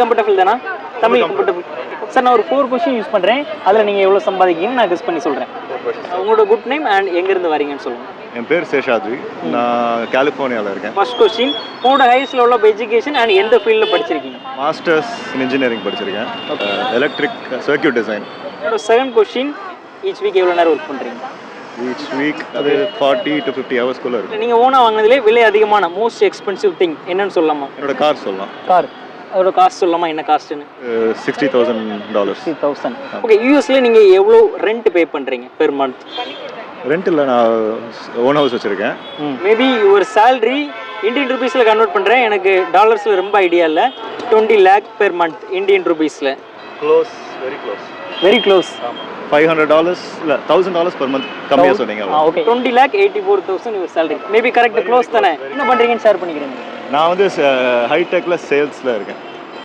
Comfortable தானா? Tamil comfortable. Sir நான் ஒரு 4 கொஸ்டின் யூஸ் பண்ணுறேன். அதில் நீங்கள் எவ்வளோ சம்பாதிக்கீங்கன்னு நான் கெஸ் பண்ணி சொல்கிறேன். உங்களோட குட் நேம் அண்ட் எங்கேருந்து வரீங்கன்னு சொல்லுங்கள். என் பேர் சேஷாத்ரி. நான் கலிஃபோர்னியாவில் இருக்கேன். ஃபர்ஸ்ட் கொஸ்டின், உங்களோட highest level of education and எந்த ஃபீல்டில் படிச்சிருக்கீங்க? மாஸ்டர்ஸ் இன் இன்ஜினியரிங் படிச்சிருக்கேன். Electric circuit design. உங்களோட செகண்ட் கொஸ்டின், ஈச் வீக் எவ்வளோ நேரம் ஒர்க் பண்ணுறீங்க? ஈச் வீக் அது 40 to 50 ஹவர்ஸ்க்குள்ளே இருக்கும். நீங்கள் ஓனாக வாங்கினதுலேயே விலை அதிகமான மோஸ்ட் எக்ஸ்பென்சிவ் திங் என்னன்னு சொல்லலாமா? என்னோட கார் சொல்லலாம். கார். அதோட காஸ்ட் சொல்லலாமா? என்ன காஸ்ட்டுன்னு? $60,000. 60,000. ஓகே, யூஎஸ்ல நீங்கள் எவ்வளோ ரெண்ட் பே பண்ணுறீங்க பெர் மந்த்? ரெண்ட் இல்லை, நான் ஓன் ஹவுஸ் வச்சுருக்கேன். மேபி ஒரு சேலரி இந்தியன் ருபீஸில் கன்வெர்ட் பண்ணுறேன். எனக்கு டாலர்ஸில் ரொம்ப ஐடியா இல்லை. 20 lakh பெர் மந்த் இந்தியன் ருபீஸில். Close, very close. Very close. $500 இல்லை $1,000 per month கம்மியாக சொன்னீங்க. Okay, 20,84,000 your salary. Maybe correct, close தானே? என்ன பண்ணுறீங்கன்னு ஷேர் பண்ணிக்கிறேன். நான் வந்து ஹைடெக்கில் சேல்ஸில் இருக்கேன்.